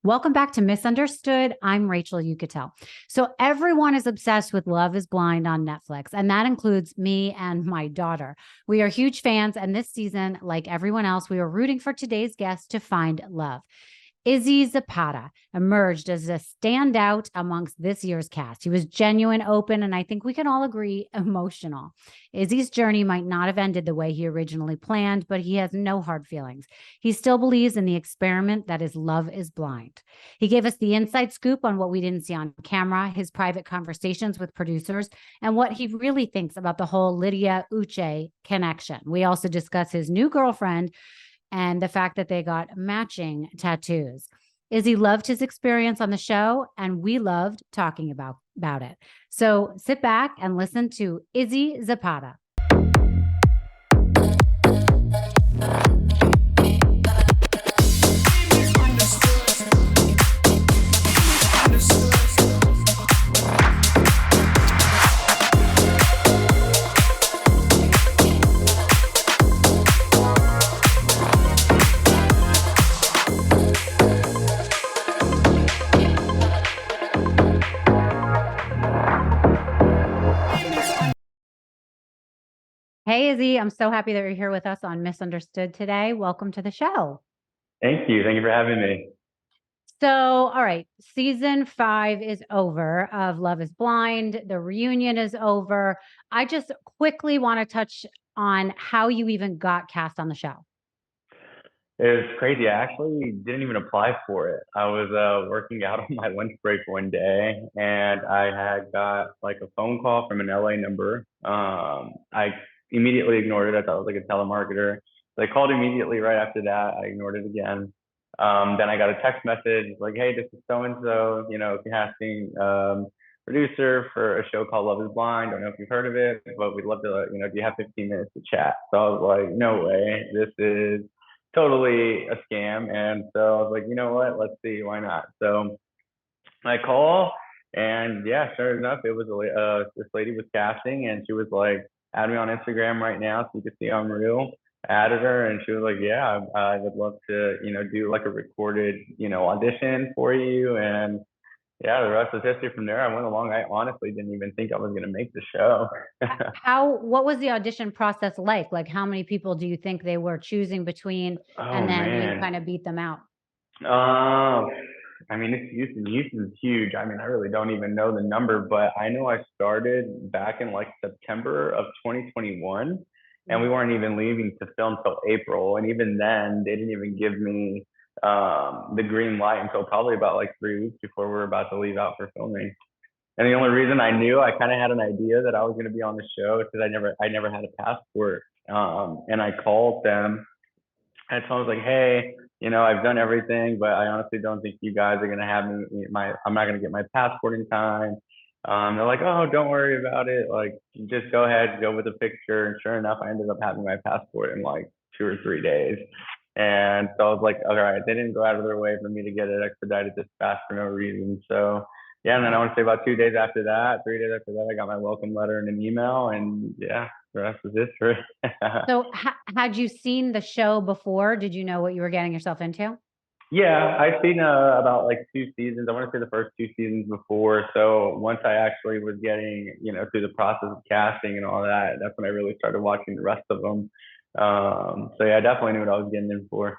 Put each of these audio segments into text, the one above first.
Welcome back to Misunderstood. I'm Rachel Yucatel. So everyone is obsessed with Love is Blind on Netflix, and that includes me and my daughter. We are huge fans, and this season, like everyone else, we are rooting for today's guest to find love. Izzy Zapata emerged as a standout amongst this year's cast. He was genuine, open, and I think we can all agree, emotional. Izzy's journey might not have ended the way he originally planned, but he has no hard feelings. He still believes in the experiment that is Love is Blind. He gave us the inside scoop on what we didn't see on camera, his private conversations with producers, and what he really thinks about the whole Lydia Uche connection. We also discuss his new girlfriend and the fact that they got matching tattoos. Izzy loved his experience on the show, and we loved talking about it. So sit back and listen to Izzy Zapata. Hey, Izzy, I'm so happy that you're here with us on Misunderstood today. Welcome to the show. Thank you. Thank you for having me. So, all right, season 5 is over of Love is Blind. The reunion is over. I just quickly want to touch on how you even got cast on the show. It was crazy. I actually didn't even apply for it. I was working out on my lunch break one day, and I had got like a phone call from an LA number. I immediately ignored it. I thought it was like a telemarketer. They called immediately right after that. I ignored it again. Then I got a text message like, "Hey, this is so and so. Casting producer for a show called Love Is Blind. Don't know if you've heard of it, but we'd love to. Do you have 15 minutes to chat?" So I was like, "No way. This is totally a scam." And so I was like, you know what? Let's see. Why not? So I call, and yeah, sure enough, it was this lady was casting, and she was like, "Add me on Instagram right now so you can see I'm real." I added her, and she was like, "Yeah, I would love to, do like a recorded, audition for you." And yeah, the rest is history from there. I went along. I honestly didn't even think I was going to make the show. What was the audition process like? Like, how many people do you think they were choosing between, Oh and then you man. kind of beat them out? I mean, Houston's huge. I mean, I really don't even know the number, but I know I started back in like September of 2021, and we weren't even leaving to film till April. And even then, they didn't even give me the green light until probably about like 3 weeks before we were about to leave out for filming. And the only reason I knew, I kind of had an idea that I was going to be on the show because I never had a passport. And I called them, and so I was like, "Hey, I've done everything, but I honestly don't think you guys are gonna have I'm not gonna get my passport in time." They're like, "Oh, don't worry about it. Like, just go ahead, go with the picture." And sure enough, I ended up having my passport in like 2 or 3 days. And so I was like, all right, they didn't go out of their way for me to get it expedited this fast for no reason. So yeah, and then I want to say about 2 days after that, 3 days after that, I got my welcome letter and an email, and yeah, the rest is history. So, had you seen the show before? Did you know what you were getting yourself into? Yeah, I've seen about like 2 seasons. I want to say the first 2 seasons before. So once I actually was getting, through the process of casting and all that, that's when I really started watching the rest of them. So yeah, I definitely knew what I was getting in for.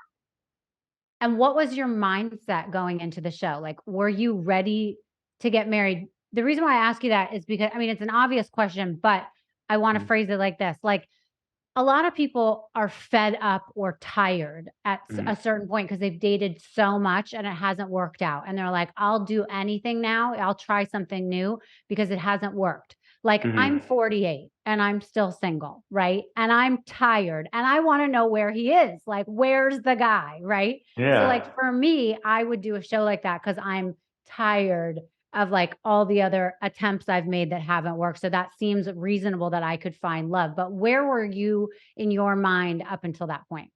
And what was your mindset going into the show? Like, were you ready to get married? The reason why I ask you that is because, I mean, it's an obvious question, but I want to Mhm. phrase it like this. Like, a lot of people are fed up or tired at a Mhm. certain point because they've dated so much and it hasn't worked out. And they're like, I'll do anything now. I'll try something new because it hasn't worked. Like, I'm Mhm. 48 and I'm still single, right? And I'm tired and I want to know where he is. Like, where's the guy, right? So, like, Yeah. for me, I would do a show like that because I'm tired of like all the other attempts I've made that haven't worked. So that seems reasonable that I could find love. But where were you in your mind up until that point?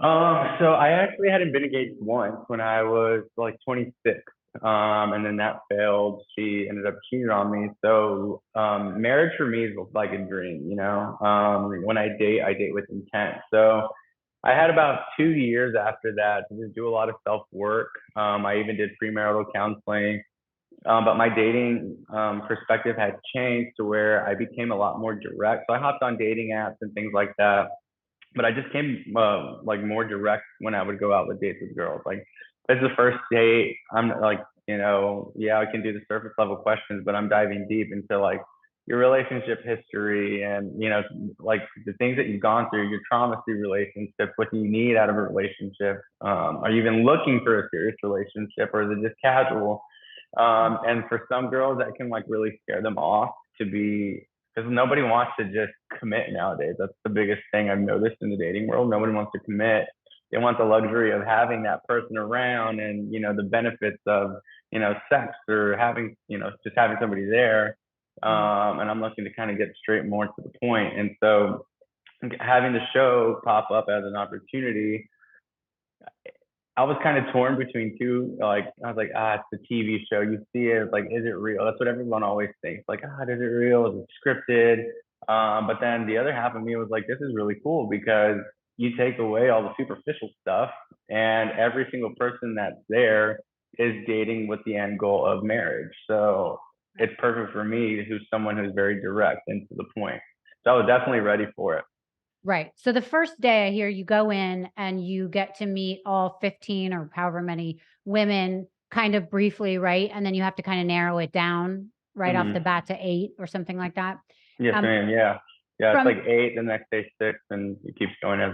So I actually hadn't been engaged once when I was like 26. And then that failed. She ended up cheating on me. So marriage for me is like a dream, When I date with intent. So I had about 2 years after that to just do a lot of self work. I even did premarital counseling. But my dating perspective had changed to where I became a lot more direct. So I hopped on dating apps and things like that. But I just came like more direct when I would go out with dates with girls. Like, this is the first date. I'm like, yeah, I can do the surface level questions, but I'm diving deep into like your relationship history and like the things that you've gone through, your trauma through relationships, what you need out of a relationship. Are you even looking for a serious relationship, or is it just casual? And for some girls, that can like really scare them off to be, because nobody wants to just commit nowadays. That's the biggest thing I've noticed in the dating world. Nobody wants to commit. They want the luxury of having that person around and, the benefits of, sex, or having, just having somebody there. And I'm looking to kind of get straight more to the point. And so having the show pop up as an opportunity, I was kind of torn between two. Like, I was like, it's a TV show. You see it, like, is it real? That's what everyone always thinks. Like, is it real? Is it scripted? But then the other half of me was like, this is really cool because you take away all the superficial stuff, and every single person that's there is dating with the end goal of marriage. So it's perfect for me, who's someone who's very direct and to the point. So I was definitely ready for it. Right. So the first day I hear you go in and you get to meet all 15 or however many women kind of briefly, right? And then you have to kind of narrow it down right off the Mm-hmm. bat to 8 or something like that. Yes, Um, ma'am. Yeah. Yeah. It's from like 8, the next day 6, and it keeps going as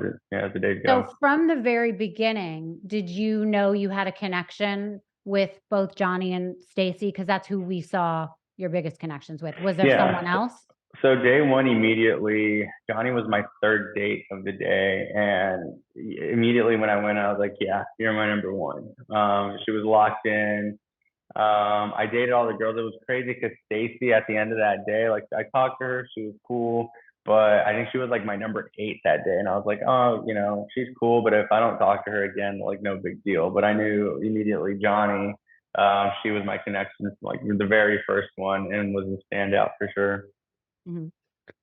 the days so go. from the very beginning, did you know you had a connection with both Johnny and Stacy? Because that's who we saw your biggest connections with. Was there someone Yeah. else? So day one, immediately, Johnny was my third date of the day, and immediately when I went, I was like, "Yeah, you're my number one." She was locked in. I dated all the girls. It was crazy because Stacy, at the end of that day, like, I talked to her, she was cool, but I think she was like my number 8 that day, and I was like, oh, she's cool, but if I don't talk to her again, like, no big deal. But I knew immediately Johnny, she was my connection, like the very first one, and was a standout for sure. Mhm.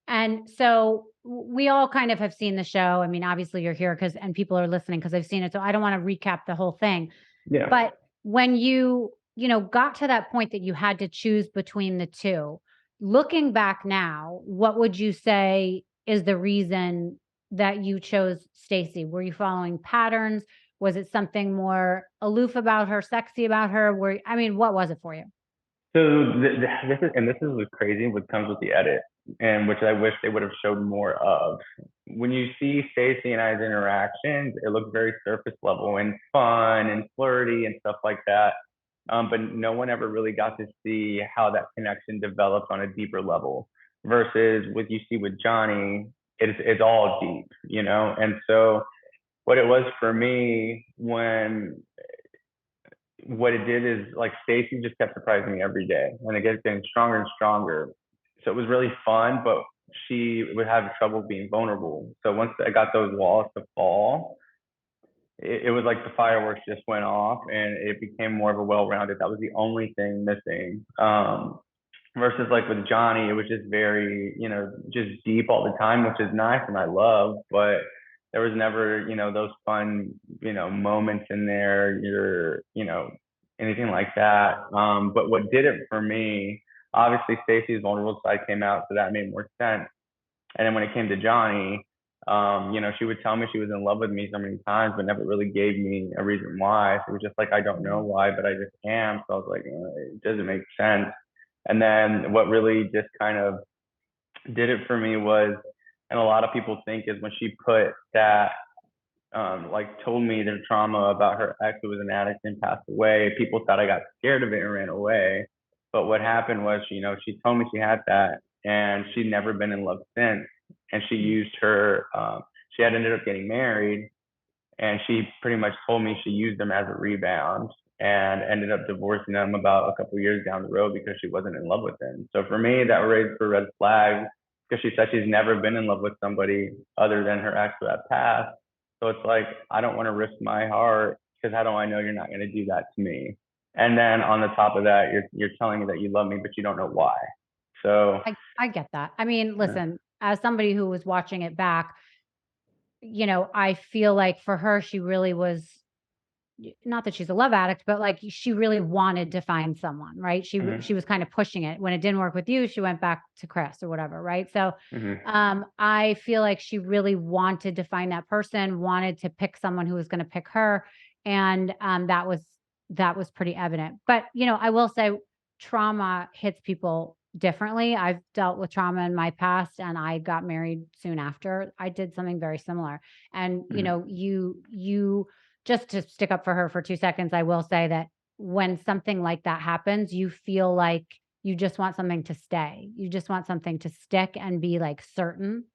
And so we all kind of have seen the show. I mean, obviously you're here because and people are listening because I've seen it. So I don't want to recap the whole thing. Yeah. But when you got to that point that you had to choose between the two, looking back now, what would you say is the reason that you chose Stacy? Were you following patterns? Was it something more aloof about her, sexy about her? I mean, what was it for you? So this is what's crazy. What comes with the edit, and which I wish they would have showed more of. When you see Stacey and I's interactions, it looks very surface level and fun and flirty and stuff like that. But no one ever really got to see how that connection develops on a deeper level. Versus what you see with Johnny, it's all deep, And so what it was for me, what it did is, like, Stacy just kept surprising me every day, and it kept getting stronger and stronger. So it was really fun, but she would have trouble being vulnerable. So once I got those walls to fall, it was like the fireworks just went off, and it became more of a well-rounded. That was the only thing missing. Versus like with Johnny, it was just very, just deep all the time, which is nice and I love, but there was never, those fun, moments in there, anything like that. But what did it for me, obviously Stacey's vulnerable side came out, so that made more sense. And then when it came to Johnny, she would tell me she was in love with me so many times, but never really gave me a reason why. So it was just like, I don't know why, but I just am. So I was like, it doesn't make sense. And then what really just kind of did it for me was, and a lot of people think, is when she put that, like, told me their trauma about her ex who was an addict and passed away. People thought I got scared of it and ran away. But what happened was, she told me she had that, and she'd never been in love since. And she used her, she had ended up getting married, and she pretty much told me she used them as a rebound and ended up divorcing them about a couple years down the road because she wasn't in love with him. So for me, that raised for red flags because she said she's never been in love with somebody other than her ex who had passed. So it's like, I don't want to risk my heart because how do I know you're not going to do that to me? And then on the top of that, you're telling me that you love me, but you don't know why. So I get that. I mean, yeah. listen, as somebody who was watching it back, I feel like for her, she really was, not that she's a love addict, but like she really wanted to find someone, right? She Hmm. was kind of pushing it. When it didn't work with you, she went back to Chris or whatever, right? So Hmm. I feel like she really wanted to find that person, wanted to pick someone who was going to pick her, and that was pretty evident. But I will say trauma hits people differently. I've dealt with trauma in my past, and I got married soon after I did something very similar. And Hmm. you just to stick up for her for 2 seconds, I will say that when something like that happens, you feel like you just want something to stay. You just want something to stick and be, like, certain,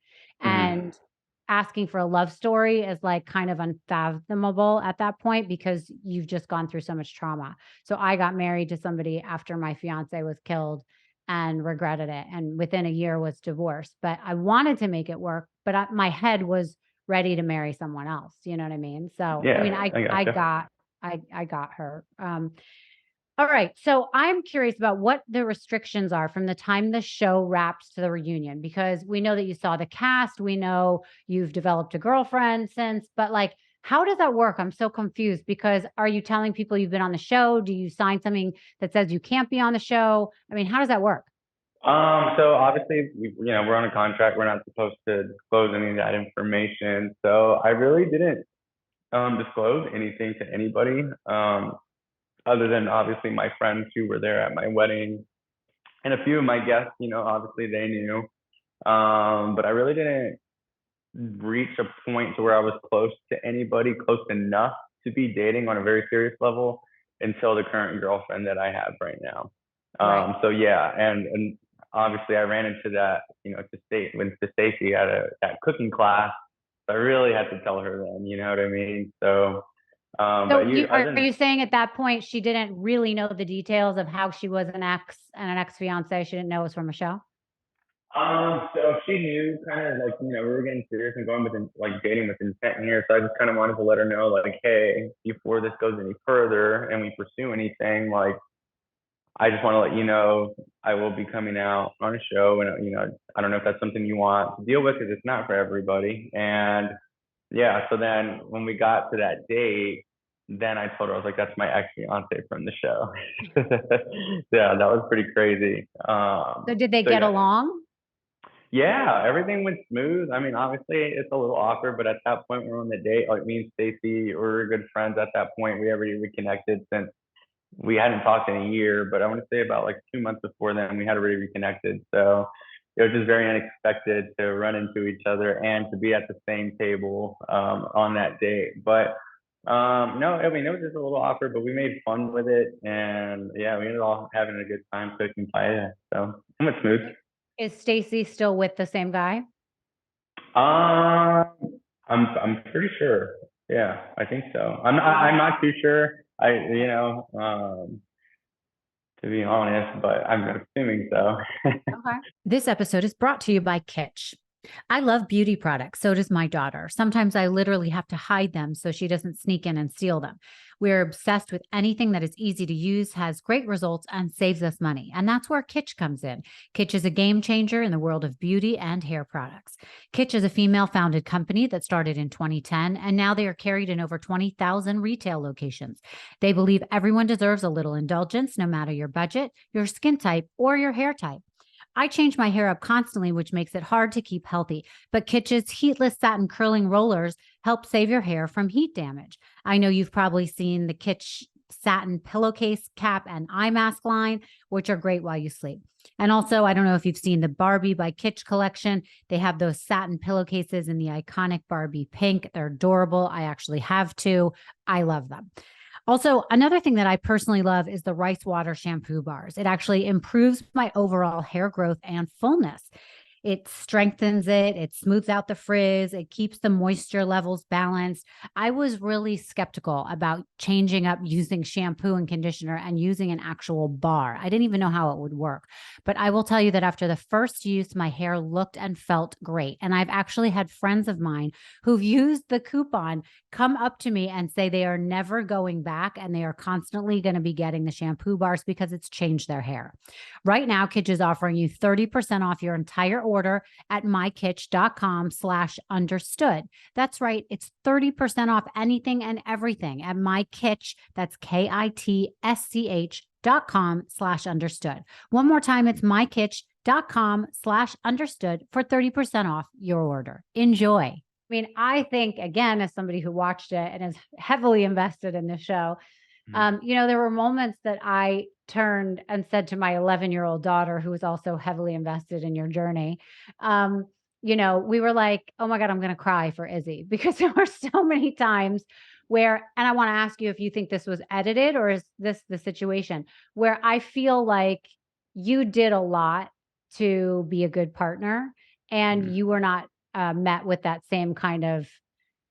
Hmm. and asking for a love story is, like, kind of unfathomable at that point because you've just gone through so much trauma. So I got married to somebody after my fiancé was killed and regretted it, and within a year was divorced, but I wanted to make it work, but my head was ready to marry someone else, you know what I mean? So, I mean, Yeah, I I I gotcha. got I got her. All right, so I'm curious about what the restrictions are from the time the show wraps to the reunion, because we know that you saw the cast, we know you've developed a girlfriend since, but, like, how does that work? I'm so confused because are you telling people you've been on the show? Do you sign something that says you can't be on the show? I mean, how does that work? So obviously, we're on a contract. We're not supposed to disclose any of that information. So I really didn't disclose anything to anybody, other than obviously my friends who were there at my wedding and a few of my guests. Obviously they knew. But I really didn't reach a point to where I was close to anybody, close enough to be dating on a very serious level until the current girlfriend that I have right now. Right. So yeah, and obviously I ran into that, to Stacy at that cooking class. So I really had to tell her then, you know what I mean? So, So but you other are than you saying at that point she didn't really know the details of how she was an ex and an ex-fiancé? She didn't know it was from a show? so she knew kind of like, we were getting serious and going with like dating with intent here. So I just kind of wanted to let her know, like, hey, before this goes any further and we pursue anything, like, I just want to let you know I will be coming out on a show, and I don't know if that's something you want to deal with because it's not for everybody. And yeah, so then when we got to that date, then I told her I was like, that's my ex fiance from the show. Yeah, that was pretty crazy. So did they So get yeah, along? yeah, everything went smooth. I mean, obviously it's a little awkward, but at that point we're on the date. Like me and Stacy were good friends at that point. We already reconnected since we hadn't talked in a year, but I want to say about like 2 months before then we had already reconnected. So it was just very unexpected to run into each other and to be at the same table on that date. But no, I mean it was just a little awkward, but we made fun with it, and yeah, we ended up having a good time cooking paella. So it went smooth. Is Stacy still with the same guy? Um, I'm pretty sure. Yeah, I think so. I'm not too sure. To be honest, but I'm assuming so. Okay. This episode is brought to you by Kitch. I love beauty products. So does my daughter. Sometimes I literally have to hide them so she doesn't sneak in and steal them. We're obsessed with anything that is easy to use, has great results, and saves us money. And that's where Kitch comes in. Kitch is a game changer in the world of beauty and hair products. Kitch is a female founded company that started in 2010, and now they are carried in over 20,000 retail locations. They believe everyone deserves a little indulgence, no matter your budget, your skin type, or your hair type. I change my hair up constantly, which makes it hard to keep healthy. But Kitch's heatless satin curling rollers help save your hair from heat damage. I know you've probably seen the Kitch satin pillowcase, cap, and eye mask line, which are great while you sleep. And also, I don't know if you've seen the Barbie by Kitch collection. They have those satin pillowcases in the iconic Barbie pink. They're adorable. I actually have two. I love them. Also, another thing that I personally love is the rice water shampoo bars. It actually improves my overall hair growth and fullness. It strengthens it, it smooths out the frizz, it keeps the moisture levels balanced. I was really skeptical about changing up using shampoo and conditioner and using an actual bar. I didn't even know how it would work. But I will tell you that after the first use, my hair looked and felt great. And I've actually had friends of mine who've used the coupon come up to me and say they are never going back and they are constantly going to be getting the shampoo bars because it's changed their hair. Right now, Kitch is offering you 30% off your entire order at mykitch.com/understood. That's right. It's 30% off anything and everything at mykitch. That's kitsch.com/understood. One more time, it's mykitch.com/understood for 30% off your order. Enjoy. I mean, I think, again, as somebody who watched it and is heavily invested in the show, there were moments that I turned and said to my 11-year-old daughter, who was also heavily invested in your journey, we were like, oh my God, I'm going to cry for Izzy, because there were so many times where, and I want to ask you if you think this was edited or is this the situation where I feel like you did a lot to be a good partner and you were not met with that same kind of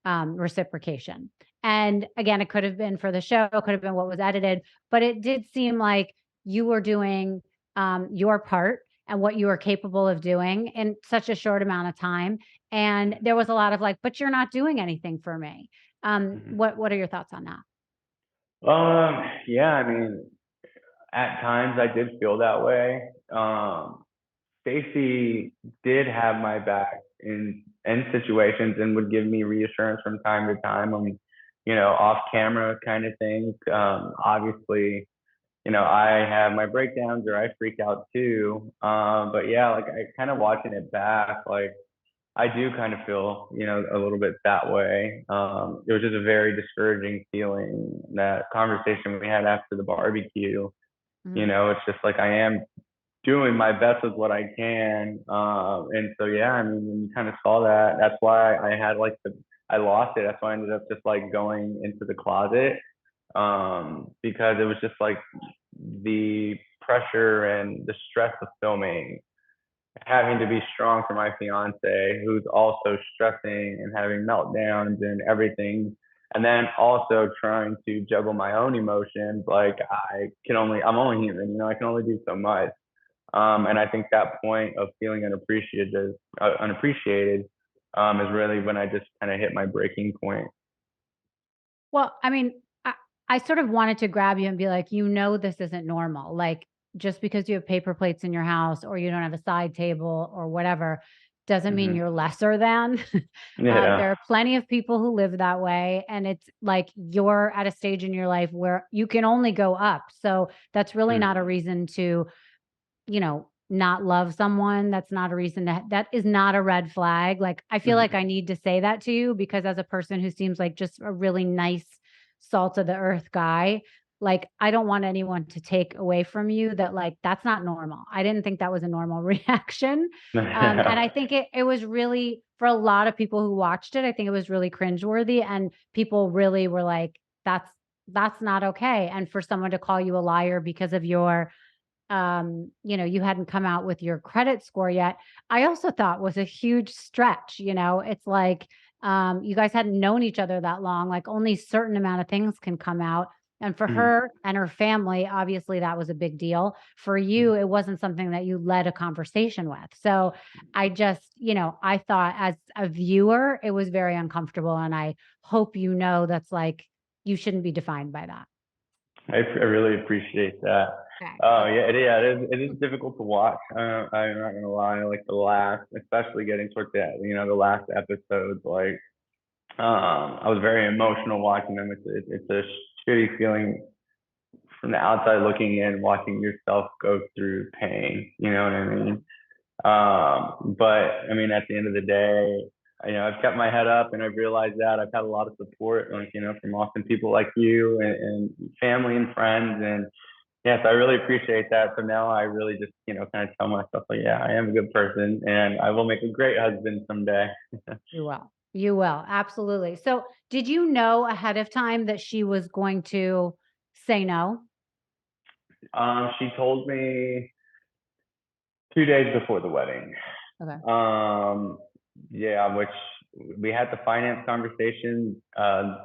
reciprocation. And again, it could have been for the show, it could have been what was edited, but it did seem like you were doing your part and what you were capable of doing in such a short amount of time. And there was a lot of like, but you're not doing anything for me. What are your thoughts on that? Yeah, I mean, at times I did feel that way. Stacy did have my back in situations and would give me reassurance from time to time on, off camera kind of things. Obviously, I have my breakdowns or I freak out too. But yeah, like I kind of watching it back, like I do kind of feel, a little bit that way. It was just a very discouraging feeling, that conversation we had after the barbecue. It's just like I am doing my best with what I can. And so, yeah, I mean, when you kind of saw that, that's why I had I lost it. That's why I ended up just like going into the closet, because it was just like the pressure and the stress of filming, having to be strong for my fiance, who's also stressing and having meltdowns and everything. And then also trying to juggle my own emotions. Like I'm only human, I can only do so much. And I think that point of feeling unappreciated, is really when I just kind of hit my breaking point. Well, I mean, I sort of wanted to grab you and be like, this isn't normal. Like, just because you have paper plates in your house or you don't have a side table or whatever doesn't mean you're lesser than. Yeah. There are plenty of people who live that way. And it's like you're at a stage in your life where you can only go up. So that's really not a reason to, not love someone. That's not a reason that is not a red flag. Like, I feel like I need to say that to you, because as a person who seems like just a really nice, salt of the earth guy, like, I don't want anyone to take away from you that, like, that's not normal. I didn't think that was a normal reaction. And I think it was really, for a lot of people who watched it, I think it was really cringeworthy, and people really were like, that's not okay. And for someone to call you a liar because of your you hadn't come out with your credit score yet, I also thought was a huge stretch. It's like, you guys hadn't known each other that long, like only certain amount of things can come out. And for her and her family, obviously that was a big deal. For you, it wasn't something that you led a conversation with. So I just, I thought as a viewer, it was very uncomfortable. And I hope that's like, you shouldn't be defined by that. I really appreciate that. Okay. It is difficult to watch. I'm not gonna lie, like especially getting towards the last episodes, like, I was very emotional watching them. It's a shitty feeling from the outside looking in, watching yourself go through pain. You know what I mean? But I mean, at the end of the day, I've kept my head up, and I've realized that I've had a lot of support, like, from awesome people like you, and family and friends. And yes, I really appreciate that. So now I really just, kind of tell myself, like, yeah, I am a good person and I will make a great husband someday. You will. You will. Absolutely. So, did you know ahead of time that she was going to say no? She told me 2 days before the wedding. Okay. Yeah, which we had the finance conversation. It was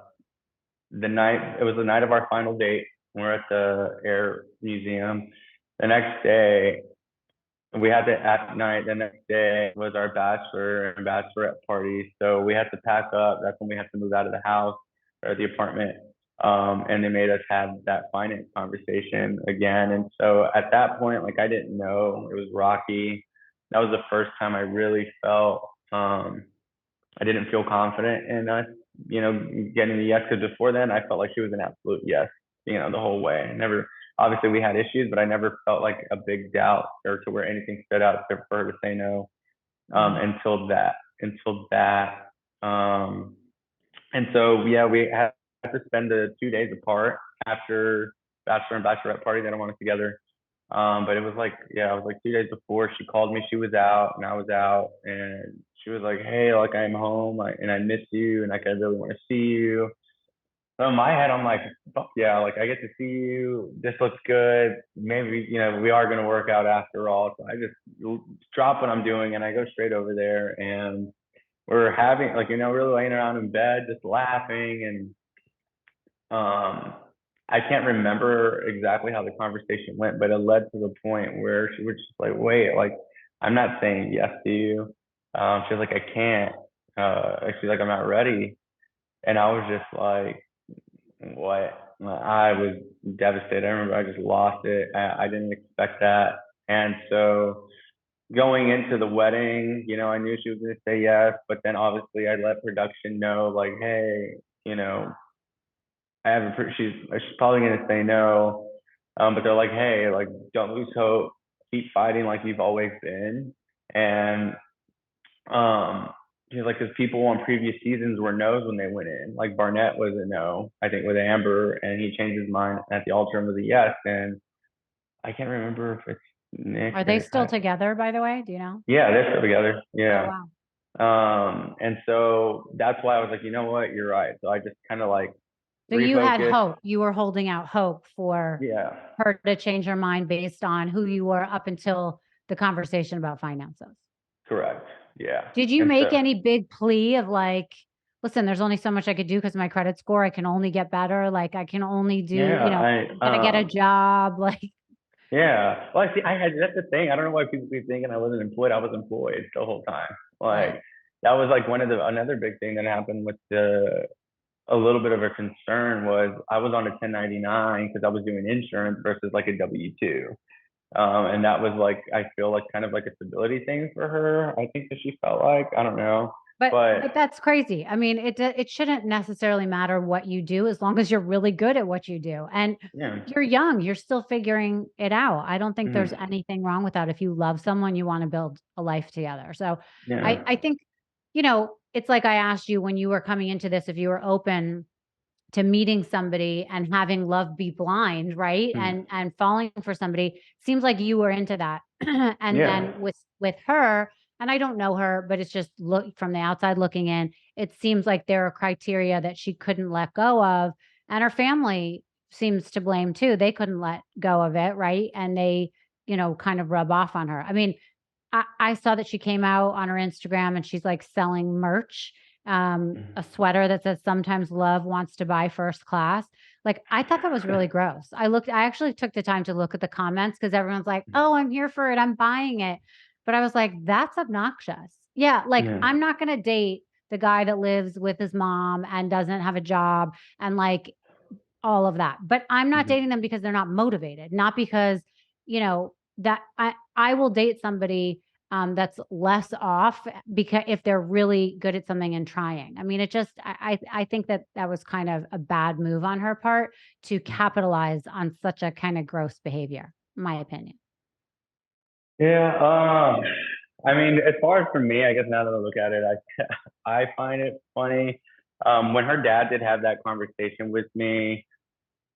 the night of our final date. We're at the Air Museum. The next day, we had to at night. The next day was our bachelor and bachelorette party. So we had to pack up. That's when we had to move out of the house or the apartment. And they made us have that finance conversation again. And so at that point, like, I didn't know, it was rocky. that was the first time I really felt I didn't feel confident in us, getting the yes. Because before then, I felt like she was an absolute yes, the whole way. Never, obviously, we had issues, but I never felt like a big doubt or to where anything stood out for her to say no. Mhm. Until that. Um, and so yeah, we had to spend the 2 days apart after bachelor and bachelorette party that I wanted together. But it was like, yeah, it was like 2 days before she called me. She was out and I was out, and she was like, "Hey, like I'm home, and I miss you, and like I really want to see you." So in my head, I'm like, "Fuck yeah, like I get to see you. This looks good. Maybe we are gonna work out after all." So I just drop what I'm doing and I go straight over there, and we're having like we're laying around in bed just laughing, and I can't remember exactly how the conversation went, but it led to the point where she was just like, "Wait, like I'm not saying yes to you." She's like, "I can't." She's like, "I'm not ready," and I was just like, "What?" I was devastated. I remember I just lost it. I didn't expect that, and so going into the wedding, I knew she was going to say yes, but then obviously I let production know, like, "Hey, you know, she's probably going to say no." But they're like, "Hey, like, don't lose hope. Keep fighting like you've always been." And um, he's like, because people on previous seasons were no's when they went in. Like Barnett was a no, I think, with Amber, and he changed his mind at the altar and was a yes. And I can't remember if it's Nick Are they or still together, by the way? Do you know? yeah, they're still together. Oh, Yeah. wow. And so that's why I was like, you know what, you're right. So I just kind of like So you had refocused. hope. You were holding out hope for Yeah, her to change her mind based on who you were up until the conversation about finances. correct. Yeah. Did you And make so, any big plea of like, listen, there's only so much I could do because my credit score, I can only get better. Like I can only do, yeah, can I get a job? Like, yeah. Well, I see, that's the thing. I don't know why people keep thinking I wasn't employed. I was employed the whole time. right. Like, that was like another big thing that happened with a little bit of a concern was I was on a 1099 because I was doing insurance versus like a W-2. And that was like, I feel like kind of like a stability thing for her. I think that she felt like, I don't know, But but that's crazy. I mean, it shouldn't necessarily matter what you do as long as you're really good at what you do. And yeah, you're young, you're still figuring it out. I don't think there's mhm, anything wrong with that. If you love someone, you want to build a life together. So yeah, I think, it's like I asked you when you were coming into this, if you were open to meeting somebody and having love be blind, right? mhm, And falling for somebody. Seems like you were into that. And yeah, then with her, and I don't know her, but it's just look from the outside looking in, it seems like there are criteria that she couldn't let go of. And her family seems to blame too. They couldn't let go of it, right? And they, kind of rub off on her. I mean, I saw that she came out on her Instagram and she's like selling merch, a mhm, sweater that says sometimes love wants to buy first class. Like I thought that was really gross. I actually took the time to look at the comments because everyone's like, oh, I'm here for it. I'm buying it. But I was like, that's obnoxious. Yeah. Like yeah, I'm not going to date the guy that lives with his mom and doesn't have a job and like all of that. But I'm not mhm, dating them because they're not motivated, not because, that I will date somebody that's less off because if they're really good at something and trying. I mean, I think that that was kind of a bad move on her part to capitalize on such a kind of gross behavior, in my opinion. yeah. I mean, as far as for me, I guess now that I look at it, I find it funny. When her dad did have that conversation with me,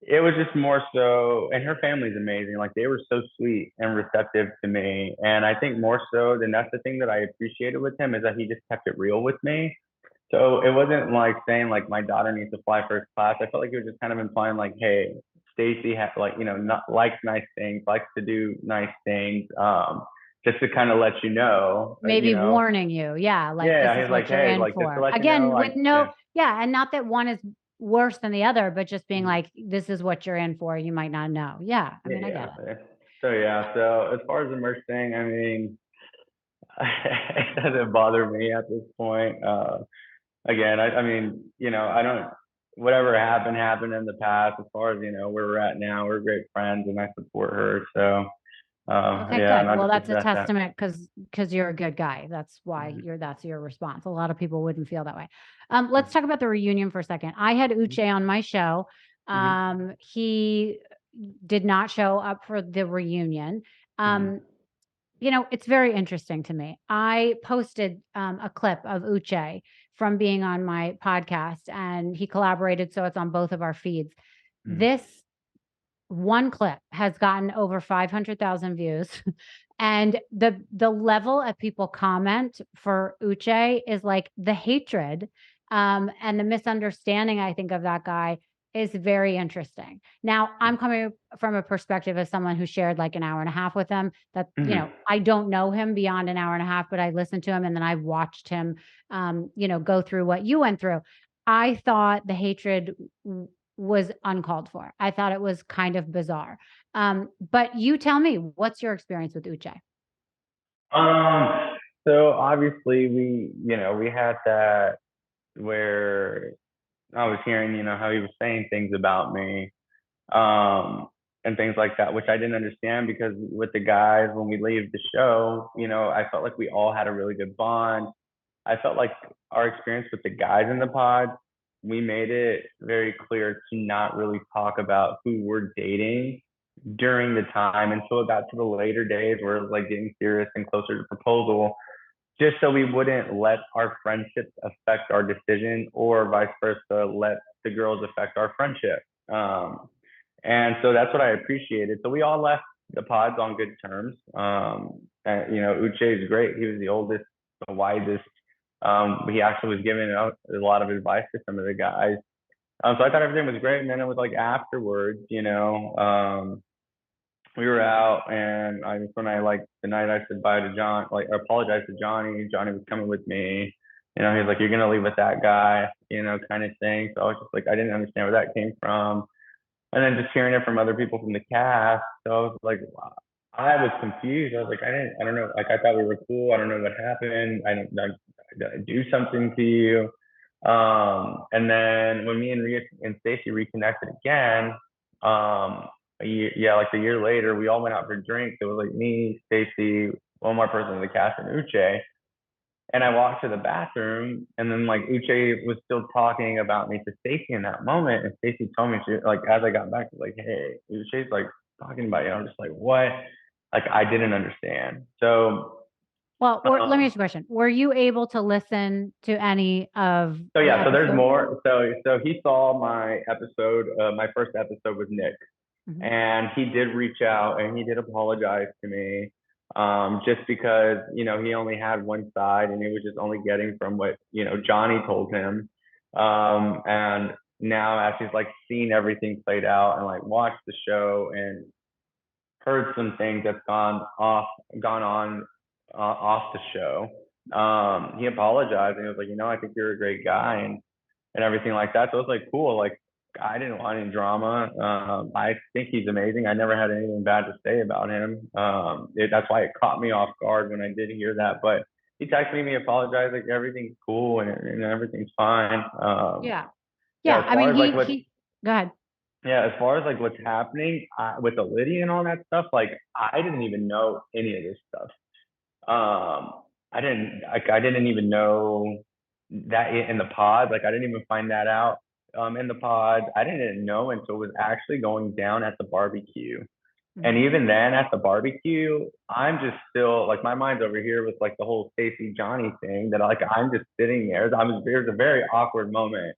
it was just more so, and her family's amazing. Like they were so sweet and receptive to me. And I think more so than that's the thing that I appreciated with him is that he just kept it real with me. So it wasn't like saying like my daughter needs to fly first class. I felt like he was just kind of implying like, hey, Stacy has like, not likes nice things, likes to do nice things. Just to kind of let you know, Maybe warning you, yeah, like this yeah, is he's like, what you're hey, in like just to for. let you know, Again, like, with no, yeah. yeah, and not that one is worse than the other, but just being Mhm. like, this is what you're in for. You might not know. Yeah, I Yeah, mean, I get yeah. it. So yeah, so as far as the merch thing, I mean, it doesn't bother me at this point. Again, I mean, I don't. Whatever happened in the past. As far as where we're at now, we're great friends, and I support her. So Okay, Yeah, good. and I Well, just that's a accept that. testament because you're a good guy. That's why Mhm, that's your response. A lot of people wouldn't feel that way. Let's mhm, talk about the reunion for a second. I had mhm, Uche on my show. mhm, He did not show up for the reunion. mhm, Um, it's very interesting to me. I posted a clip of Uche from being on my podcast, and he collaborated, so it's on both of our feeds. mhm, This one clip has gotten over 500,000 views. And the level of people comment for Uche is like the hatred and the misunderstanding, I think, of that guy is very interesting. Now, I'm coming from a perspective of someone who shared like an hour and a half with him. That, mhm. I don't know him beyond an hour and a half, but I listened to him and then I watched him, go through what you went through. I thought the hatred was uncalled for. I thought it was kind of bizarre. But you tell me, what's your experience with Uche? Um, so obviously we had that where I was hearing, how he was saying things about me, um, and things like that, which I didn't understand because with the guys, when we leave the show, I felt like we all had a really good bond. I felt like our experience with the guys in the pod, we made it very clear to not really talk about who we're dating during the time until it got to the later days where it was like getting serious and closer to proposal, just so we wouldn't let our friendships affect our decision or vice versa, let the girls affect our friendship. And so that's what I appreciated. So we all left the pods on good terms. And, Uche is great. He was the oldest, the wisest. He actually was giving out a lot of advice to some of the guys. So I thought everything was great. And then it was like afterwards, we were out, and I when I like the night I said bye to John, like I apologized to Johnny. Johnny was coming with me. He's like, "You're gonna leave with that guy," kind of thing. So I was just like, I didn't understand where that came from. And then just hearing it from other people from the cast, so I was like, wow. I was confused. I was like, I don't know. Like, I thought we were cool. I don't know what happened. I don't, did I do something to you? And then when me and Rhea and Stacy reconnected again, like a year later, we all went out for drinks. It was like me, Stacy, one more person in the cast, and Uche. And I walked to the bathroom, and then like Uche was still talking about me to Stacy in that moment. And Stacy told me, she like, as I got back, like, "Hey, Uche's like talking about you." I'm just like, "What?" Like I didn't understand. So, Well, let me um, ask you a question. Were you able to listen to any of so the yeah, so there's episodes? more. So he saw my episode. My first episode with Nick, Mhm. and he did reach out and he did apologize to me, just because he only had one side and he was just only getting from what Johnny told him, and now as he's like seen everything played out and like watched the show and heard some things that's gone on off the show, he apologized and he was like, I think you're a great guy, and everything like that. So it was like cool. Like I didn't want any drama. I think he's amazing. I never had anything bad to say about him. That's why it caught me off guard when I did hear that. But he texted me, apologized, like everything's cool and everything's fine. Yeah. Yeah, Yeah. as I far mean, as like go ahead. as far as like what's happening with the Lydia and all that stuff, like I didn't even know any of this stuff. I didn't even know that in the pod. Like I didn't even find that out in the pod. I didn't know until it was actually going down at the barbecue. And Mhm. even then at the barbecue, I'm just still like my mind's over here with like the whole Stacy Johnny thing that like I'm just sitting there. There's a very awkward moment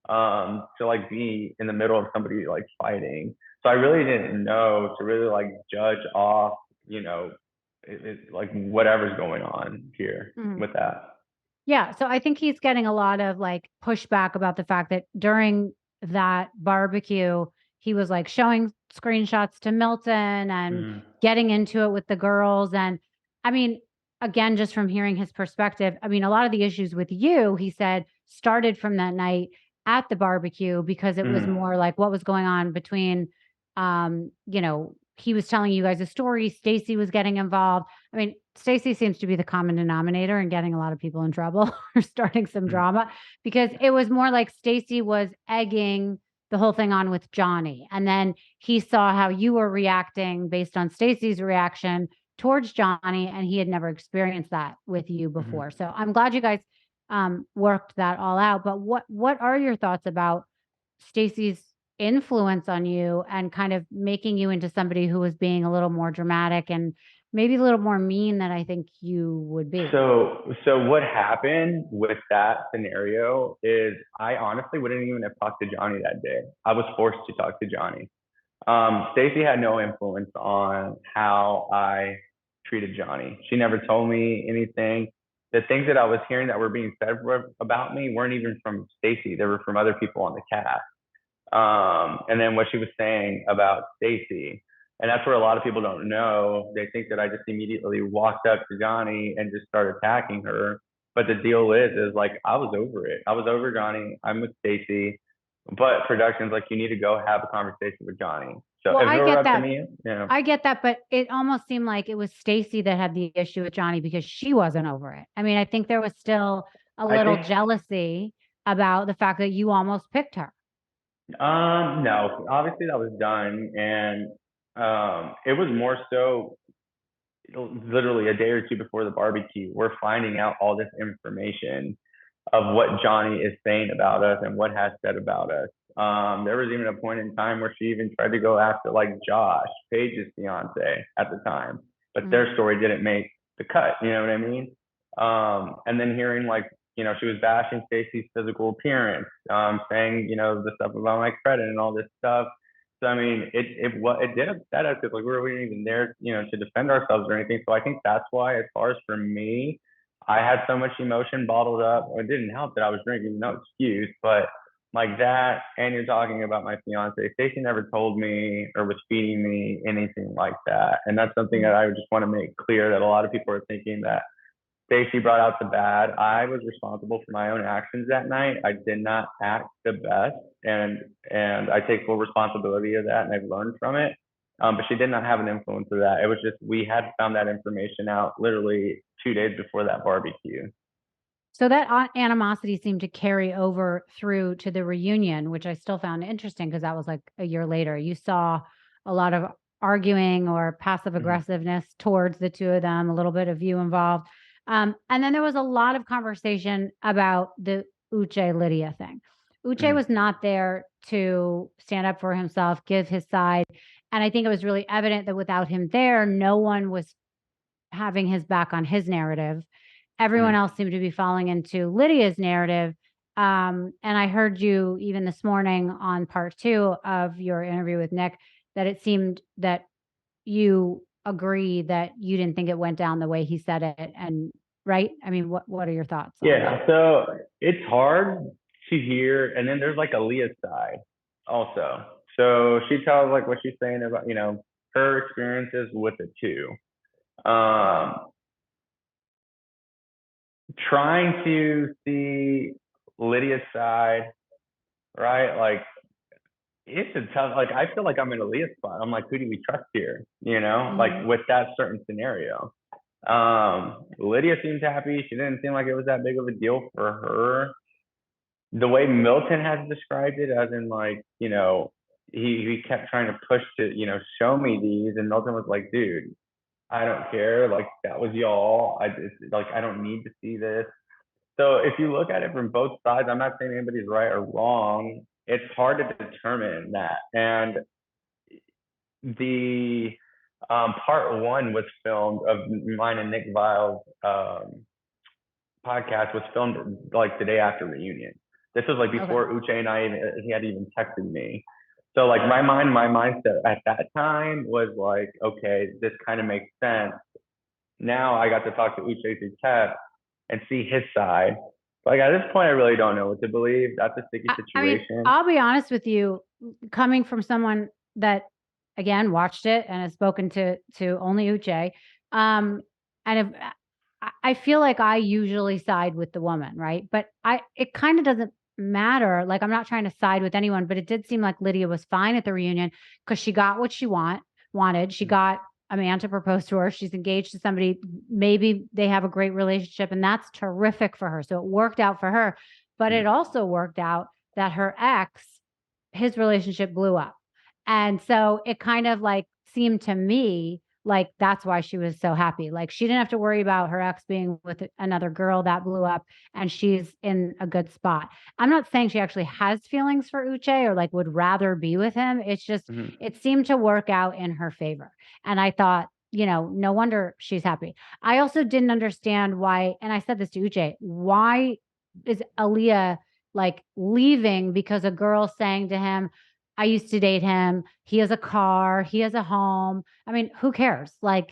to like be in the middle of somebody like fighting. So I really didn't know to really like judge off, like whatever's going on here Mhm. with that. Yeah, so I think he's getting a lot of like pushback about the fact that during that barbecue, he was like showing screenshots to Milton and Mm, getting into it with the girls. And I mean, again, just from hearing his perspective, I mean, a lot of the issues with you, he said, started from that night at the barbecue because it was mm, more like what was going on between, he was telling you guys a story. Stacy was getting involved. I mean, Stacy seems to be the common denominator and getting a lot of people in trouble or starting some mm, drama because it was more like Stacy was egging the whole thing on with Johnny. And then he saw how you were reacting based on Stacy's reaction towards Johnny, and he had never experienced that with you before. So I'm glad you guys worked that all out. But what are your thoughts about Stacy's influence on you and kind of making you into somebody who was being a little more dramatic and maybe a little more mean than I think you would be? So what happened with that scenario is I honestly wouldn't even have talked to Johnny that day. I was forced to talk to Johnny. Stacy had no influence on how I treated Johnny. She never told me anything. The things that I was hearing that were being said about me weren't even from Stacy. They were from other people on the cast. And then what she was saying about Stacy, and that's where a lot of people don't know. They think that I just immediately walked up to Johnny and just started attacking her. But the deal is like I was over it. I was over Johnny. I'm with Stacy. But production's like, you need to go have a conversation with Johnny. So Well, if I it were get up to that. me, yeah, I get that, but it almost seemed like it was Stacy that had the issue with Johnny because she wasn't over it. I mean, I think there was still a I little think jealousy about the fact that you almost picked her. no, obviously that was done, and it was more so literally a day or two before the barbecue. We're finding out all this information of what Johnny is saying about us and what has said about us. There was even a point in time where she even tried to go after like Josh, Paige's fiance at the time, but Mm. their story didn't make the cut. You know what I mean? And then hearing like, she was bashing Stacey's physical appearance, saying, the stuff about my credit and all this stuff. So I mean, it did upset us because like we weren't even there, to defend ourselves or anything. So I think that's why, as far as for me, I had so much emotion bottled up. It didn't help that I was drinking, no excuse, but like that. And you're talking about my fiance. Stacey never told me or was feeding me anything like that. And that's something that I just want to make clear that a lot of people are thinking that Stacey brought out the bad. I was responsible for my own actions that night. I did not act the best, and I take full responsibility of that, and I've learned from it. But she did not have an influence of that. It was just we had found that information out literally 2 days before that barbecue. So that animosity seemed to carry over through to the reunion, which I still found interesting because that was like a year later. You saw a lot of arguing or passive aggressiveness towards the two of them, a little bit of you involved. And then there was a lot of conversation about the Uche Lydia thing. Uche was not there to stand up for himself, give his side. And I think it was really evident that without him there, no one was having his back on his narrative. Everyone else seemed to be falling into Lydia's narrative. And I heard you even this morning on part 2 of your interview with Nick that it seemed that you agree that you didn't think it went down the way he said it. And right? I mean, what are your thoughts on Yeah, that? so it's hard to hear, and then there's like Aaliyah's side also. So she tells like what she's saying about her experiences with it too. Um, Trying to see Lydia's side, right? Like it's a tough. Like I feel like I'm in Aaliyah's spot. I'm like, who do we trust here? Like with that certain scenario. Lydia seemed happy. She didn't seem like it was that big of a deal for her. The way Milton has described it, as in like, he kept trying to push to, show me these, and Milton was like, dude, I don't care. Like that was y'all. I don't need to see this. So if you look at it from both sides, I'm not saying anybody's right or wrong. It's hard to determine that. And the part 1 was filmed of mine and Nick Vile's podcast was filmed like the day after reunion. This was like before Uche and he had even texted me. So like my mindset at that time was like, okay, this kind of makes sense. Now I got to talk to Uche through text and see his side. Like at this point, I really don't know what to believe. That's a sticky situation. I mean, I'll be honest with you, coming from someone that again watched it and has spoken to only Uche, and I feel like I usually side with the woman, right? But it kind of doesn't matter. Like I'm not trying to side with anyone, but it did seem like Lydia was fine at the reunion because she got what she wanted. She got a man to propose to her. She's engaged to somebody. Maybe they have a great relationship, and that's terrific for her. So it worked out for her. But it also worked out that her ex his relationship blew up. And so it kind of like seemed to me like that's why she was so happy. Like she didn't have to worry about her ex being with another girl that blew up and she's in a good spot. I'm not saying she actually has feelings for Uche or like would rather be with him. It's just, Hmm. it seemed to work out in her favor. And I thought, no wonder she's happy. I also didn't understand why, and I said this to Uche, why is Aaliyah like leaving because a girl saying to him, I used to date him. He has a car. He has a home. I mean, who cares? Like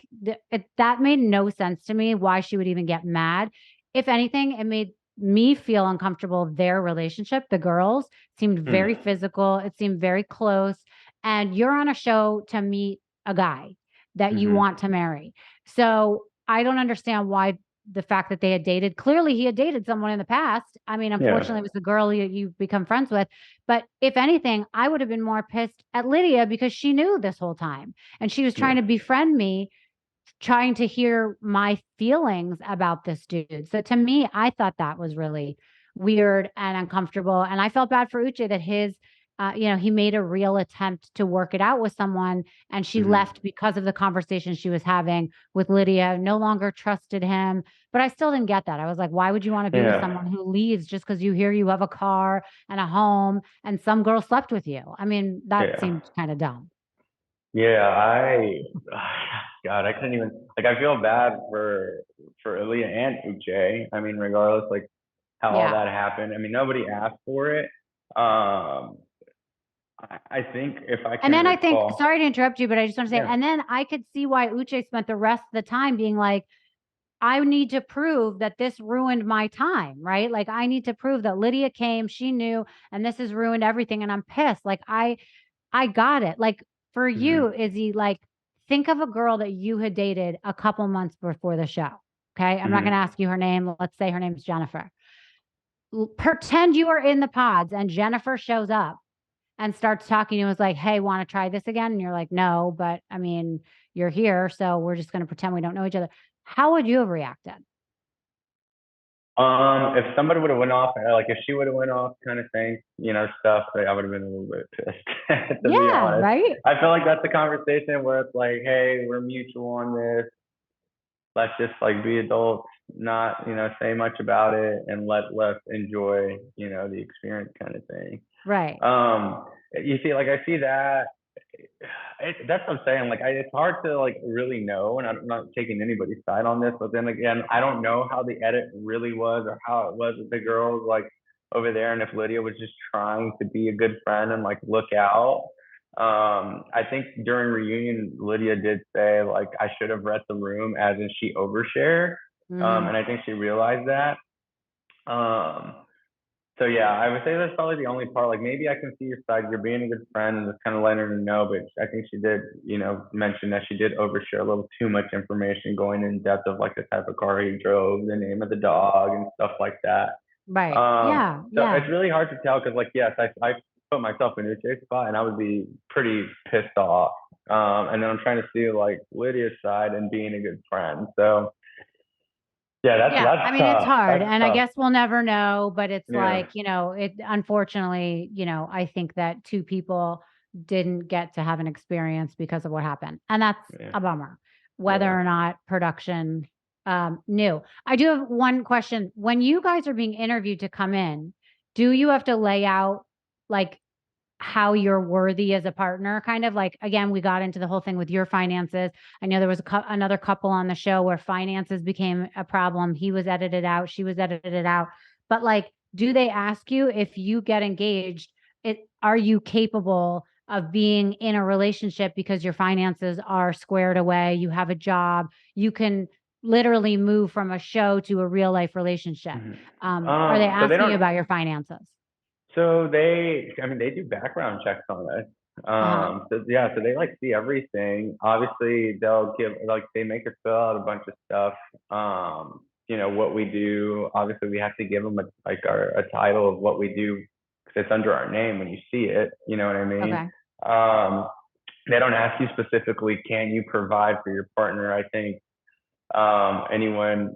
that made no sense to me why she would even get mad. If anything, it made me feel uncomfortable. Their relationship, the girls seemed very Hmm. physical. It seemed very close. And you're on a show to meet a guy that you Hmm. want to marry. So I don't understand why the fact that they had dated. Clearly, he had dated someone in the past. I mean, Yeah. unfortunately, it was the girl you become friends with. But if anything, I would have been more pissed at Lydia because she knew this whole time and she was Yeah. trying to befriend me, trying to hear my feelings about this dude. So to me, I thought that was really weird and uncomfortable. And I felt bad for Uche that he made a real attempt to work it out with someone and she Hmm. left because of the conversation she was having with Lydia, no longer trusted him. But I still didn't get that. I was like, why would you want to be with Yeah. someone who leaves just because you hear you have a car and a home and some girl slept with you? I mean, that Yeah. seemed kind of dumb. Yeah. God, I couldn't even like. I feel bad for Aaliyah and Uche. I mean, regardless, like how all Yeah. that happened. I mean, nobody asked for it. Um, I think if I And can then I think, recall, sorry to interrupt you, but I just want to say, yeah. and then I could see why Uche spent the rest of the time being like, I need to prove that this ruined my time, right? Like I need to prove that Lydia came, she knew, and this has ruined everything. And I'm pissed. Like I got it. Like for you, Hmm. Izzy, like think of a girl that you had dated a couple months before the show. Okay. I'm not going to Hmm. ask you her name. Let's say her name's Jennifer. Pretend you are in the pods and Jennifer shows up and starts talking to you and was like, hey, want to try this again? And you're like, no, but I mean, you're here. So we're just going to pretend we don't know each other. How would you have reacted? If somebody would have went off, like if she would have went off, kind of thing, stuff, like, I would have been a little bit pissed, to be Yeah, honest. right. I feel like that's a conversation where it's like, hey, we're mutual on this. Let's just like be adults, not say much about it, and let's enjoy the experience, kind of thing. Right. You see, like I see that. That's what I'm saying. Like, it's hard to like really know, and I'm not taking anybody's side on this. But then again, I don't know how the edit really was or how it was with the girls like over there, and if Lydia was just trying to be a good friend and like look out. I think during reunion, Lydia did say like I should have read the room, as in she overshared, Hmm. and I think she realized that. Um, so yeah, I would say that's probably the only part. Like maybe I can see your side. You're being a good friend and just kind of letting her know. But I think she did, mention that she did overshare a little too much information, going in depth of like the type of car he drove, the name of the dog, and stuff like that. Right. Yeah. So Yeah. it's really hard to tell because, like, yes, I put myself in Uche's spot and I would be pretty pissed off. And then I'm trying to see like Lydia's side and being a good friend. So yeah, that's Yeah. I that's mean, it's tough. hard. That's And I tough. guess we'll never know, but it's Yeah. like, it unfortunately, I think that two people didn't get to have an experience because of what happened. And that's Yeah. a bummer, whether Yeah. or not production knew. I do have one question. When you guys are being interviewed to come in, do you have to lay out like how you're worthy as a partner? Kind of like, again, we got into the whole thing with your finances. I know there was another couple on the show where finances became a problem. He was edited out, she was edited out. But like, do they ask you if you get engaged, are you capable of being in a relationship because your finances are squared away, you have a job, you can literally move from a show to a real life relationship? Mhm. Are they So they asking you don't. about your finances? So I mean, they do background checks on us. Uh-huh. So yeah, so they like see everything. Obviously, they'll give like they make us fill out a bunch of stuff. What we do. Obviously, we have to give them a title of what we do because it's under our name when you see it. You know what I mean? Okay. Um, they don't ask you specifically, can you provide for your partner? I think anyone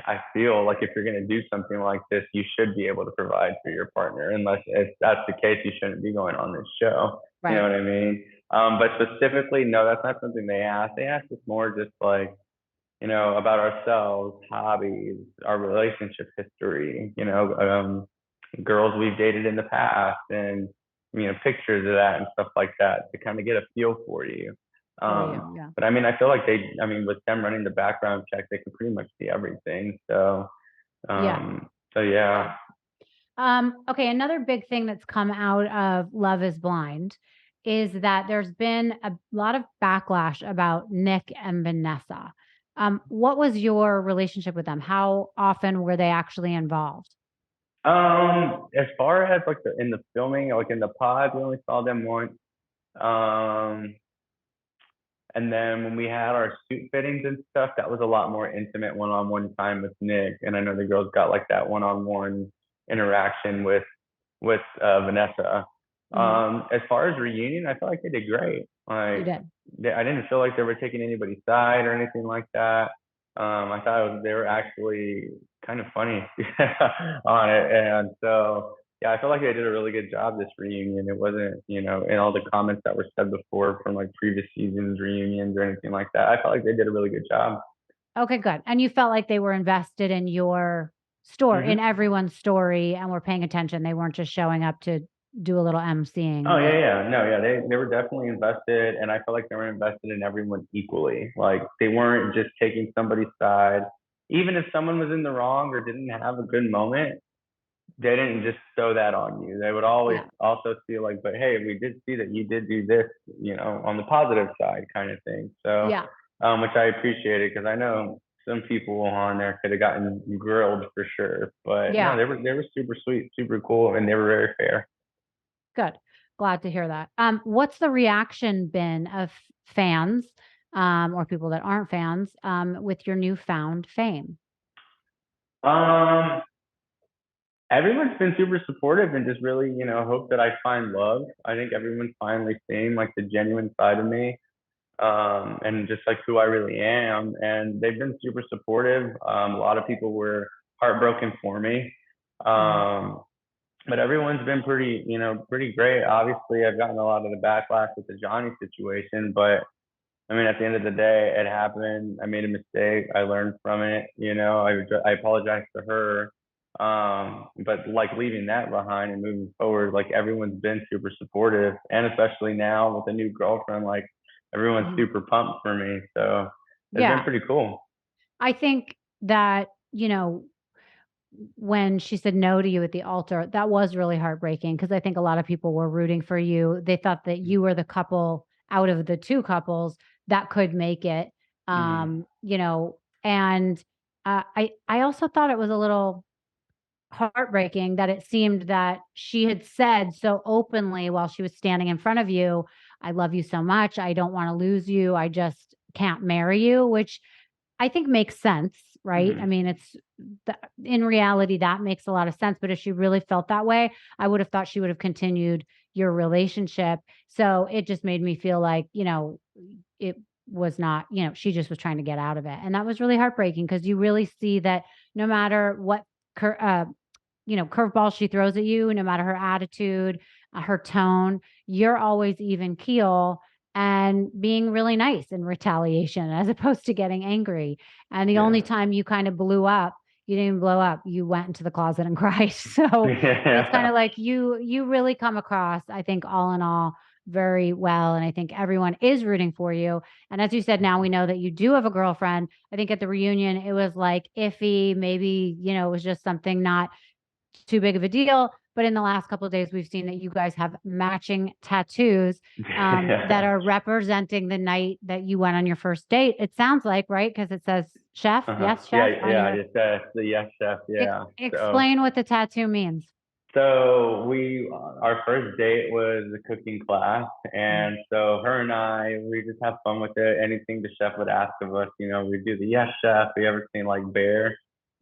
I feel like if you're going to do something like this, you should be able to provide for your partner. Unless if that's the case, you shouldn't be going on this show. You know Right. what I mean? But specifically, no, that's not something they asked. They asked us more just like, about ourselves, hobbies, our relationship history, girls we've dated in the past, and pictures of that and stuff like that to kind of get a feel for you. For you. Yeah. But I mean, I feel like with them running the background check, they can pretty much see everything. So, Yeah. so yeah. Okay, another big thing that's come out of Love is Blind is that there's been a lot of backlash about Nick and Vanessa. What was your relationship with them? How often were they actually involved? As far as like in the filming, like in the pod, we only saw them once. Um, And then when we had our suit fittings and stuff, that was a lot more intimate one-on-one time with Nick. And I know the girls got like that one-on-one interaction with Vanessa. Mhm. As far as reunion, I felt like they did great. You Like did. I didn't feel like they were taking anybody's side or anything like that. I thought they were actually kind of funny on it, and so yeah, I feel like they did a really good job this reunion. It wasn't, in all the comments that were said before from like previous seasons reunions or anything like that. I felt like they did a really good job. Okay, good. And you felt like they were invested in your story, in Hmm. everyone's story, and were paying attention. They weren't just showing up to do a little Oh emceeing. yeah, They, yeah, no, yeah, they were definitely invested, and I felt like they were invested in everyone equally. Like they weren't just taking somebody's side. Even if someone was in the wrong or didn't have a good moment, they didn't just throw that on you. They would always yeah, also feel like, but hey, we did see that you did do this, on the positive side kind of thing. So, yeah, which I appreciated because I know some people on there could have gotten grilled for sure. But no, yeah. they were super sweet, super cool, and they were very fair. Good. Glad to hear that. What's the reaction been of fans, or people that aren't fans, with your newfound fame? Um, Everyone's been super supportive and just really, hope that I find love. I think everyone's finally seeing like the genuine side of me, and just like who I really am. And they've been super supportive. A lot of people were heartbroken for me. Mhm. Um, but everyone's been pretty, pretty great. Obviously, I've gotten a lot of the backlash with the Johnny situation, but I mean, at the end of the day, it happened. I made a mistake. I learned from it. I apologized to her. But like leaving that behind and moving forward, like everyone's been super supportive, and especially now with a new girlfriend, like everyone's Mhm. super pumped for me. So it's been Yeah, pretty cool. I think that, when she said no to you at the altar, that was really heartbreaking because I think a lot of people were rooting for you. They thought that you were the couple out of the 2 couples that could make it, Hmm. and, I also thought it was a little heartbreaking that it seemed that she had said so openly while she was standing in front of you, "I love you so much. I don't wanna lose you. I just can't marry you," which I think makes sense, right? I Hmm. mean, in reality, that makes a lot of sense, but if she really felt that way, I would have thought she would have continued your relationship. So it just made me feel like, it was not, she just was trying to get out of it. And that was really heartbreaking because you really see that no matter what cur curveball she throws at you, no matter her attitude, her tone, you're always even keel and being really nice in retaliation as opposed to getting angry. And the only Yeah. time you kind of blew up, you didn't even blow up, you went into the closet and cried. So it's kind Yeah. of like you really come across, I think, all in all, very well. And I think everyone is rooting for you. And as you said, now we know that you do have a girlfriend. I think at the reunion, it was like iffy, maybe, it was just something not too big of a deal. But in the last couple of days, we've seen that you guys have matching tattoos, that Yeah. are representing the night that you went on your first date. It sounds like, right? Because it says chef. Uh-huh. Yes, Yeah, chef on yeah, your. just the yes chef, yeah. So Explain what the tattoo means. our first date was a cooking class, Mhm. and so her and I, we just have fun with it. Anything the chef would ask of us, we do the yes chef. We ever seen like Bear,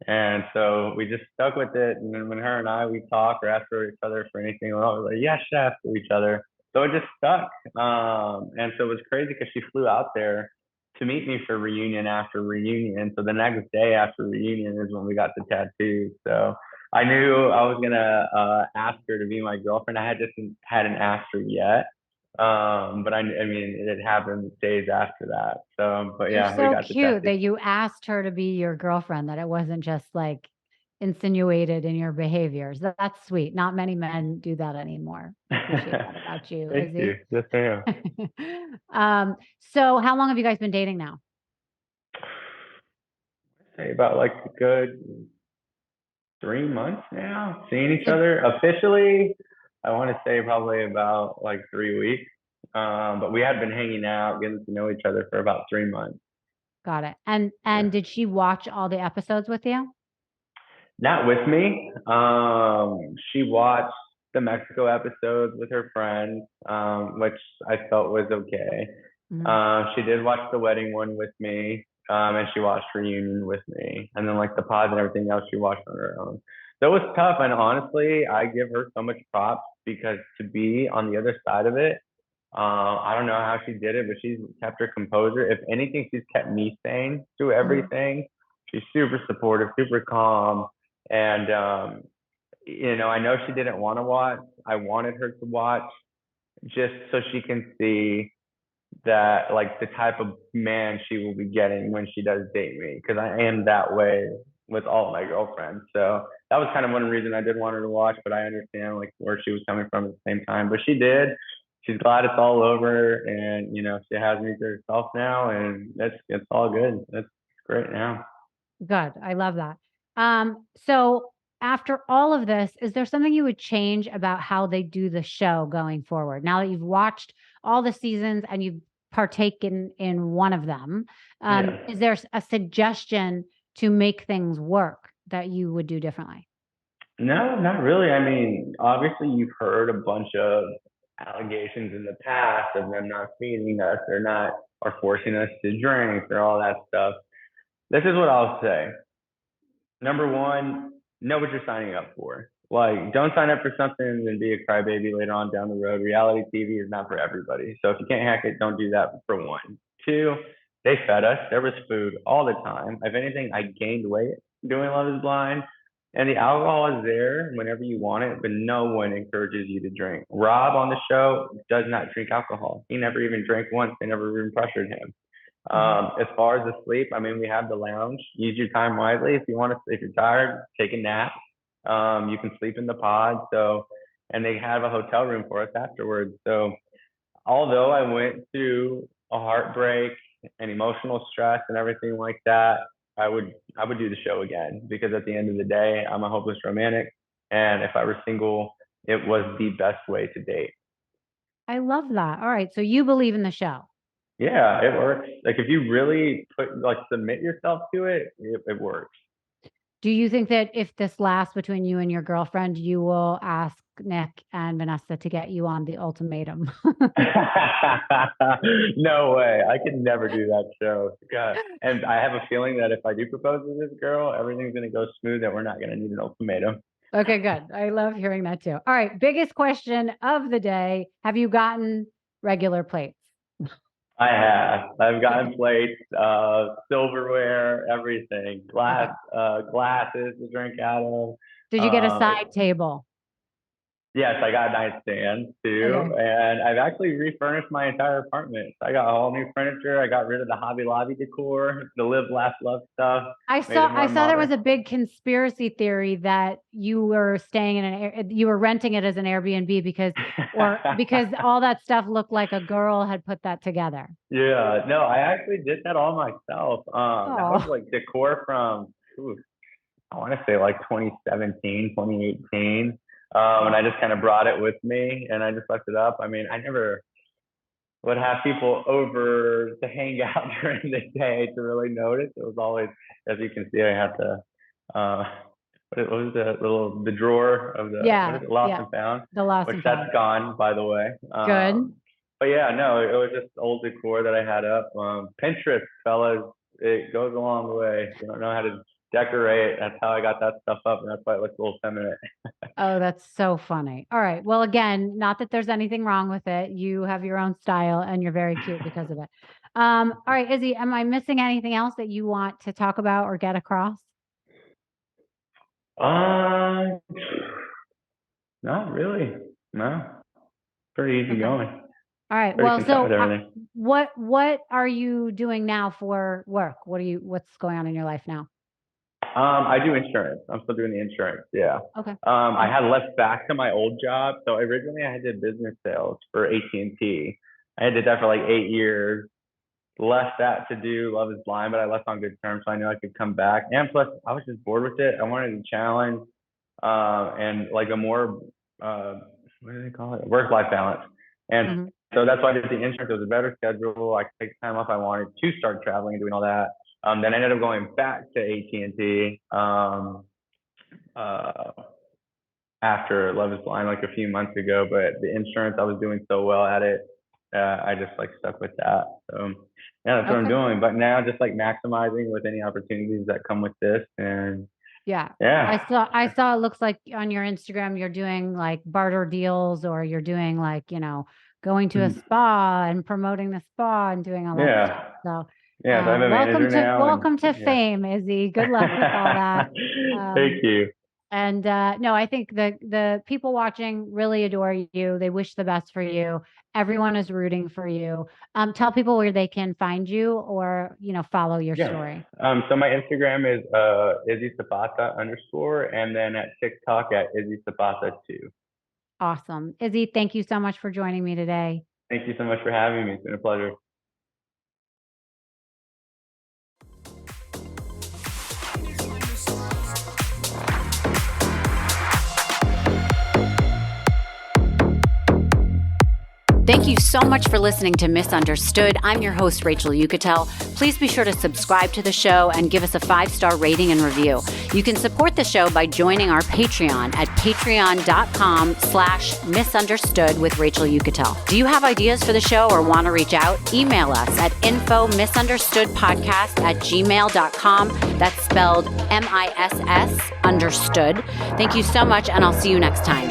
and so we just stuck with it. And then when her and I we talk or ask for each other for anything, we're always like yes chef to each other. So it just stuck. And so it was crazy because she flew out there to meet me for reunion after reunion. So the next day after reunion is when we got the tattoo. So I knew I was gonna ask her to be my girlfriend. I had just hadn't asked her yet. But I mean, it happened days after that. So, but You're yeah, we so got the cute tattoo. that you asked her to be your girlfriend, that it wasn't just like insinuated in your behaviors. That's sweet. Not many men do that anymore. Appreciate that about you, Thank you. Izzy. Yes, ma'am. So how long have you guys been dating now? Say about like a good 3 months now, seeing each So other officially. I want to say probably about like 3 weeks. But we had been hanging out, getting to know each other for about 3 months. got it. And did she watch all the episodes with you? Not with me. She watched the Mexico episodes with her friends, which I felt was okay. Mhm. She did watch the wedding one with me, and she watched reunion with me, and then like the pods and everything else she watched on her own. So it was tough, and honestly, I give her so much props because to be on the other side of it, I don't know how she did it, but she's kept her composure. If anything, she's kept me sane through Mhm. everything. She's super supportive, super calm, and I know she didn't want to watch. I wanted her to watch just so she can see that like the type of man she will be getting when she does date me, because I am that way with all of my girlfriends. So that was kind of one reason I did want her to watch, but I understand like where she was coming from at the same time. But she did. She's glad it's all over, and she has me to herself now, and it's all good. It's great now. Good. I love that. So after all of this, is there something you would change about how they do the show going forward? Now that you've watched all the seasons and you've partaken in one of them, Yeah. is there a suggestion to make things work that you would do differently? No, not really. I mean, obviously, you've heard a bunch of allegations in the past of them not feeding us or forcing us to drink or all that stuff. This is what I'll say. Number one, know what you're signing up for. Like, don't sign up for something and then be a crybaby later on down the road. Reality TV is not for everybody. So if you can't hack it, don't do that for one. Two, they fed us. There was food all the time. If anything, I gained weight doing Love is Blind. And the alcohol is there whenever you want it, but no one encourages you to drink. Rob on the show does not drink alcohol. He never even drank once. They never even pressured him. Mhm. As far as the sleep, I mean, we have the lounge. Use your time wisely. If you want to, if you're tired, take a nap. You can sleep in the pod. So, and they have a hotel room for us afterwards. So, although I went through a heartbreak and emotional stress and everything like that, I would do the show again, because at the end of the day, I'm a hopeless romantic, and if I were single, it was the best way to date. I love that. All right. So you believe in the show. Yeah, it works. Like if you really submit yourself to it, it works. Do you think that if this lasts between you and your girlfriend, you will ask Nick and Vanessa to get you on the ultimatum? No way. I could never do that show. God. And I have a feeling that if I do propose to this girl, everything's gonna go smooth and we're not gonna need an ultimatum. Okay, good. I love hearing that too. All right, biggest question of the day. Have you gotten regular plates? I have. I've gotten Okay. plates, silverware, everything, Okay. glasses to drink out of. Did you get a side table? Yes, I got a nightstand too, Okay. and I've actually refurnished my entire apartment. I got all new furniture. I got rid of the Hobby Lobby decor, the Live, Laugh, Love stuff, I made saw it I more saw there was modern. a big conspiracy theory that you were staying in you were renting it as an Airbnb because all that stuff looked like a girl had put that together. Yeah, no, I actually did that all myself. That was Oh. like decor from, ooh, I want to say like 2017, 2018. And I just kind of brought it with me and I just left it up. I mean, I never would have people over to hang out during the day to really notice. It was always, as you can see, I had the, uh, what was the drawer of what Yeah, is it, lost yeah. and found, The lost which and that's found. gone, by the way. Good. But yeah, no, it was just old decor that I had up. Pinterest, fellas, it goes a long way. You don't know how to decorate. That's how I got that stuff up, and that's why it looks a little feminine. Oh, that's so funny. All right. Well, again, not that there's anything wrong with it. You have your own style and you're very cute because of it. All right, Izzy, am I missing anything else that you want to talk about or get across? Uh, Not really. No, pretty easy Okay. going. All right. Pretty Well, content so with everything. what are you doing now for work? What's going on in your life now? I do insurance. I'm still doing the insurance. Yeah. Okay. I had left back to my old job. So originally I did business sales for AT&T. I did that for like 8 years. Left that to do Love is Blind, but I left on good terms, so I knew I could come back. And plus, I was just bored with it. I wanted a challenge, and like a more what do they call it? Work-life balance. And Mm-hmm. so that's why I did the insurance. It was a better schedule. I could take time off I wanted to start traveling and doing all that. Then I ended up going back to AT&T uh, after Love is Blind like a few months ago. But the insurance, I was doing so well at it, I just like stuck with that. So yeah, that's what I'm Okay. doing. But now just like maximizing with any opportunities that come with this, and Yeah. yeah, I saw it looks like on your Instagram you're doing like barter deals or you're doing like, going to a spa and promoting the spa and doing all that stuff. yeah, So yeah. So I'm a manager now, and welcome to yeah. fame, Izzy. Good luck with all that. Thank you. And no, I think the people watching really adore you. They wish the best for you. Everyone is rooting for you. Tell people where they can find you or, follow your Yeah. story. So my Instagram is Izzy Zapata _, and then at TikTok at Izzy Zapata 2. Awesome. Izzy, thank you so much for joining me today. Thank you so much for having me. It's been a pleasure. Thank you so much for listening to Misunderstood. I'm your host, Rachel Yucatel. Please be sure to subscribe to the show and give us a 5-star rating and review. You can support the show by joining our Patreon at patreon.com/misunderstood with Rachel Yucatel. Do you have ideas for the show or want to reach out? Email us at info_misunderstoodpodcast@gmail.com. That's spelled MISS understood. Thank you so much, and I'll see you next time.